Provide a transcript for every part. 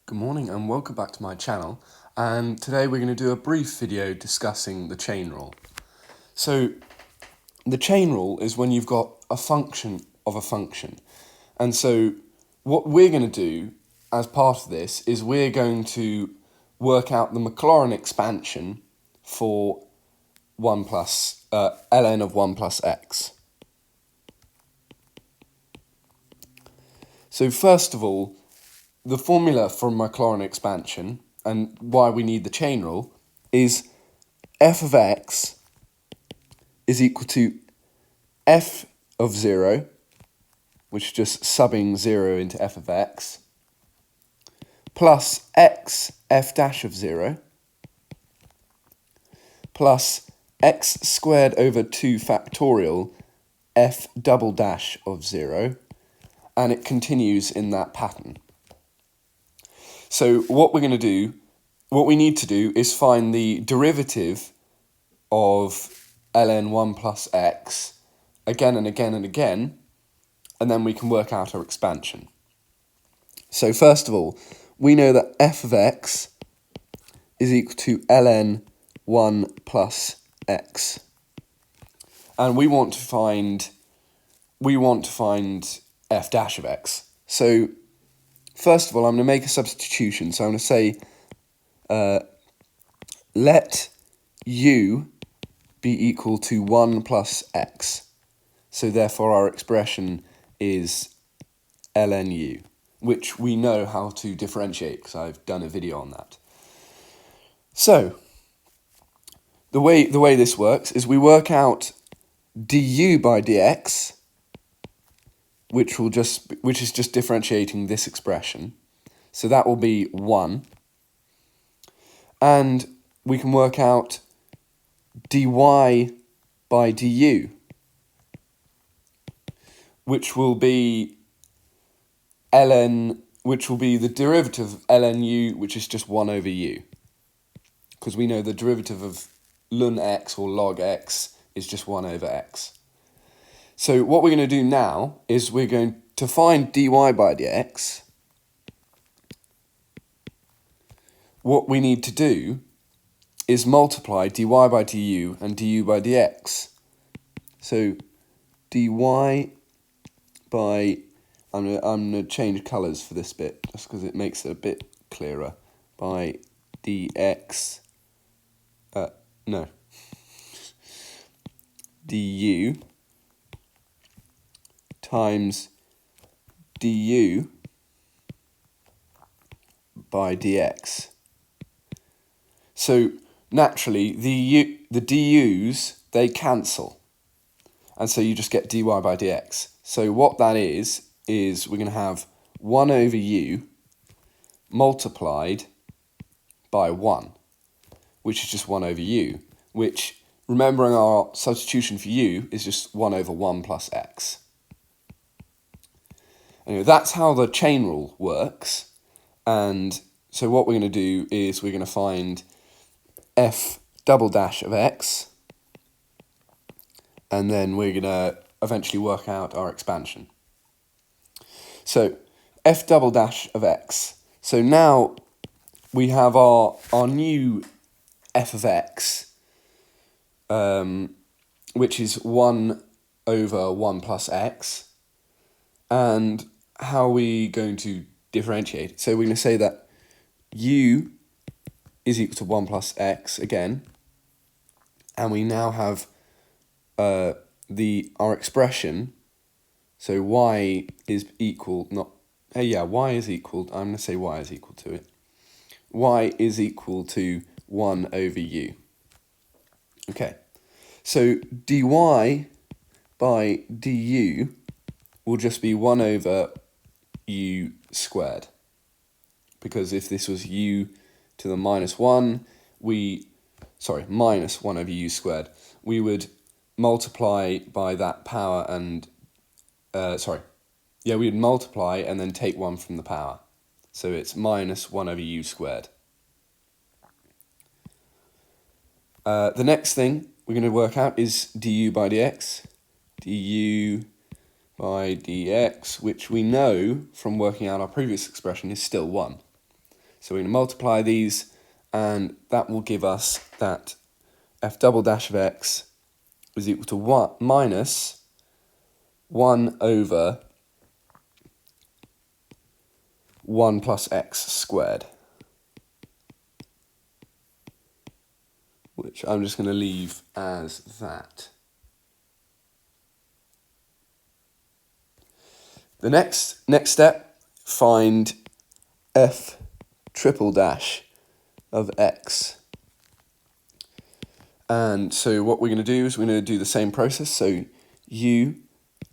Good morning and welcome back to my channel, and today we're going to do a brief video discussing the chain rule. So the chain rule is when you've got a function of a function, and so what we're going to do as part of this is we're going to work out the Maclaurin expansion for ln of 1 plus x. So first of all, the formula for Maclaurin expansion and why we need the chain rule is f of x is equal to f of 0, which is just subbing 0 into f of x, plus x f dash of 0, plus x squared over 2 factorial f double dash of 0, and it continues in that pattern. So what we need to do is find the derivative of ln 1 plus x again and again and again, and then we can work out our expansion. So first of all, we know that f of x is equal to ln 1 plus x, and we want to find f dash of x. So first of all, I'm going to make a substitution. So I'm going to say let u be equal to 1 plus x. So therefore our expression is ln u, which we know how to differentiate because I've done a video on that. So the way this works is we work out du by dx, which is just differentiating this expression. So that will be 1. And we can work out dy by du, which will be the derivative of ln u, which is just 1 over u. Because we know the derivative of ln x or log x is just 1 over x. So what we're going to do now is we're going to find dy by dx. What we need to do is multiply dy by du and du by dx. So dy by, I'm going to change colours for this bit just because it makes it a bit clearer, by dx, du times du by dx. So naturally the du's, they cancel, and so you just get dy by dx. So what that is we're going to have 1 over u multiplied by 1, which is just 1 over u, which, remembering our substitution for u, is just 1 over 1 plus x. Anyway, that's how the chain rule works. And so what we're going to do is we're going to find f double dash of x, and then we're going to eventually work out our expansion. So f double dash of x. So now we have our new f of x, which is 1 over 1 plus x. And how are we going to differentiate it? So we're going to say that u is equal to 1 plus x again, and we now have our expression. So y is equal, y is equal, I'm going to say y is equal to it. Y is equal to 1 over u. Okay, so dy by du will just be 1 over u squared. Because if this was u to the minus 1, minus 1 over u squared, we would multiply by that power and, we would multiply and then take 1 from the power. So it's minus 1 over u squared. The next thing we're going to work out is du by dx. Du by dx, which we know from working out our previous expression is still 1. So we're going to multiply these, and that will give us that f double dash of x is equal to 1 minus 1 over 1 plus x squared, which I'm just going to leave as that. The next step, find f triple dash of x. And so what we're going to do is we're going to do the same process. So u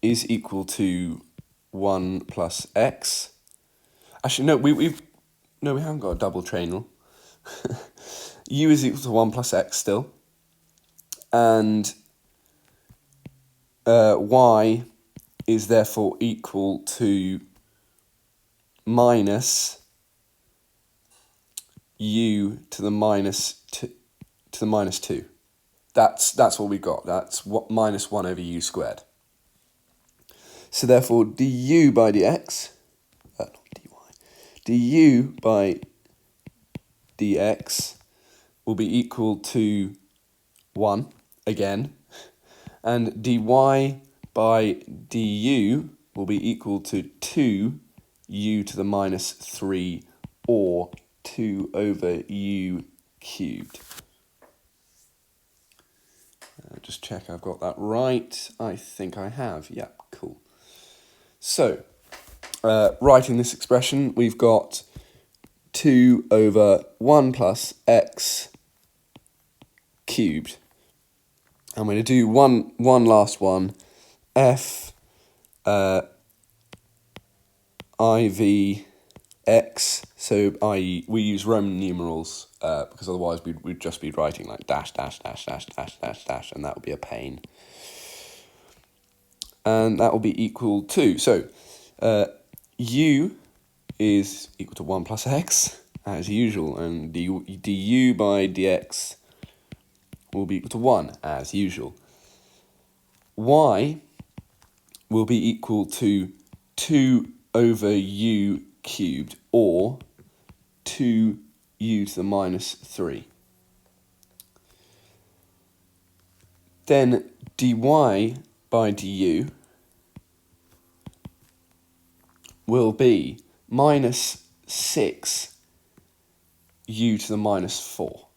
is equal to 1 plus x. Actually, no, we haven't got a double train rule. U is equal to 1 plus x still. And y is therefore equal to minus u to the minus 2. That's what we've got. That's what minus 1 over u squared. So therefore du by dx, not dy, du by dx will be equal to 1 again, and dy by du will be equal to 2u to the minus 3, or 2 over u cubed. Just check I've got that right. I think I have. Yeah, cool. So, writing this expression, we've got 2 over 1 plus x cubed. I'm going to do one last one. F IV x, so i.e. we use Roman numerals because otherwise we'd just be writing like dash, dash, dash, dash, dash, dash, dash, and that would be a pain. And that will be equal to, so u is equal to 1 plus x, as usual, and du by dx will be equal to 1, as usual. Y will be equal to 2 over u cubed, or 2u to the minus 3. Then dy by du will be minus 6 u to the minus 4,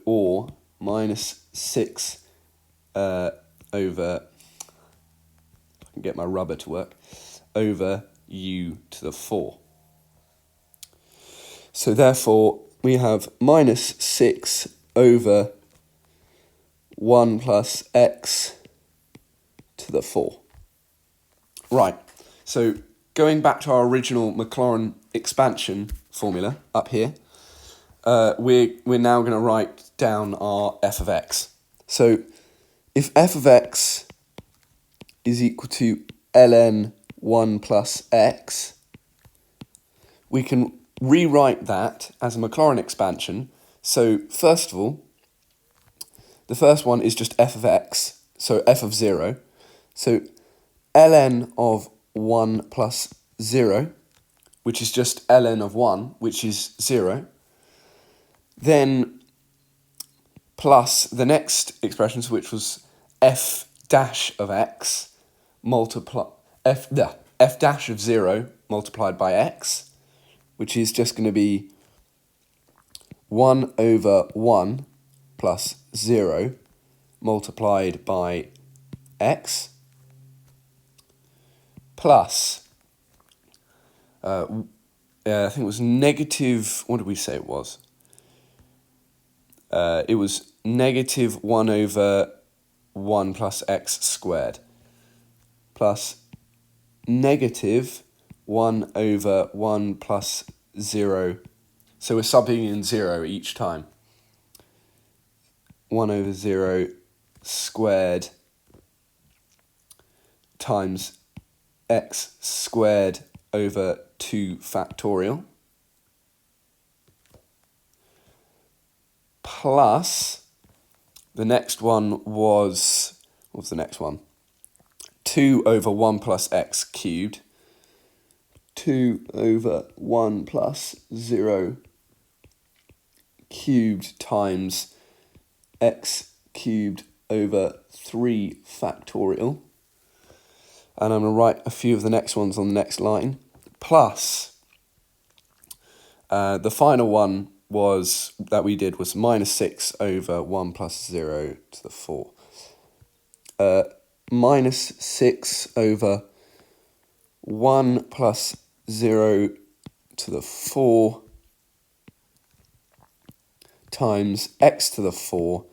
or minus 6 over, if I can get my rubber to work, over u to the 4. So therefore we have minus 6 over 1 plus x to the 4. Right, so going back to our original Maclaurin expansion formula up here, we're now going to write down our f of x. So if f of x is equal to ln 1 plus x, we can rewrite that as a Maclaurin expansion. So first of all, the first one is just f of x, so f of 0. So ln of 1 plus 0, which is just ln of 1, which is 0. Then plus the next expressions, which was f dash of x, multiply f dash of 0 multiplied by x, which is just going to be 1 over 1 plus 0 multiplied by x, plus, I think it was negative, what did we say it was? It was negative 1 over 1 plus x squared, plus negative 1 over 1 plus 0. So we're subbing in 0 each time. 1 over 0 squared times x squared over 2 factorial, plus the next one was, what was the next one? 2 over 1 plus x cubed, 2 over 1 plus 0 cubed times x cubed over 3 factorial. And I'm going to write a few of the next ones on the next line, plus the final one that we did was minus 6 over 1 plus 0 to the 4. Minus 6 over 1 plus 0 to the 4 times x to the 4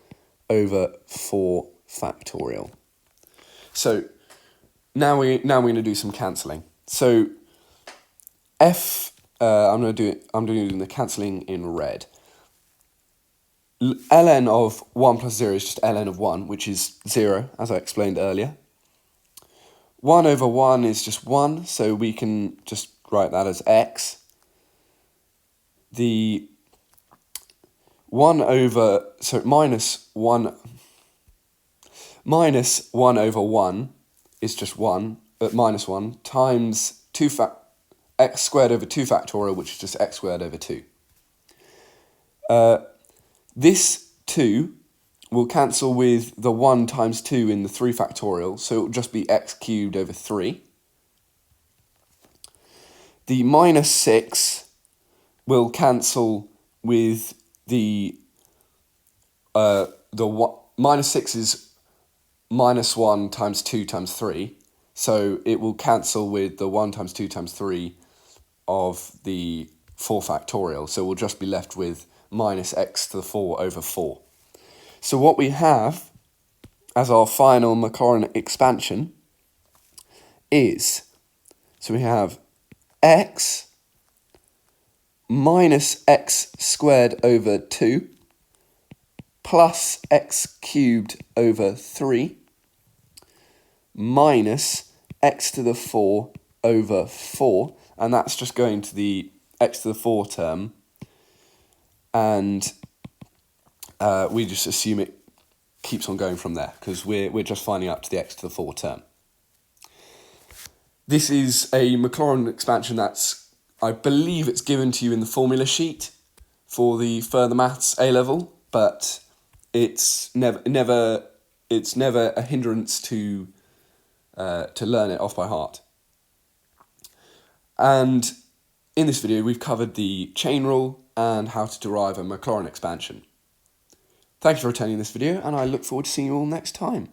over 4 factorial. So now we're going to do some cancelling. So I'm doing the cancelling in red. Ln of 1 plus 0 is just ln of 1, which is 0, as I explained earlier. 1 over 1 is just 1, so we can just write that as x. The 1 over, so minus 1 over 1 is just 1, but minus 1 times x squared over 2 factorial, which is just x squared over 2. This 2 will cancel with the 1 times 2 in the 3 factorial, so it will just be x cubed over 3. The minus 6 will cancel with minus 6 is minus 1 times 2 times 3, so it will cancel with the 1 times 2 times 3 of the 4 factorial, so we'll just be left with minus x to the 4 over 4. So what we have as our final Maclaurin expansion is, so we have x minus x squared over 2 plus x cubed over 3 minus x to the 4 over 4, and that's just going to the x to the 4 term, and we just assume it keeps on going from there, because we're just finding up to the x to the 4 term. This is a Maclaurin expansion I believe it's given to you in the formula sheet for the further maths A-level, but it's never a hindrance to learn it off by heart. And in this video, we've covered the chain rule and how to derive a Maclaurin expansion. Thank you for attending this video, and I look forward to seeing you all next time.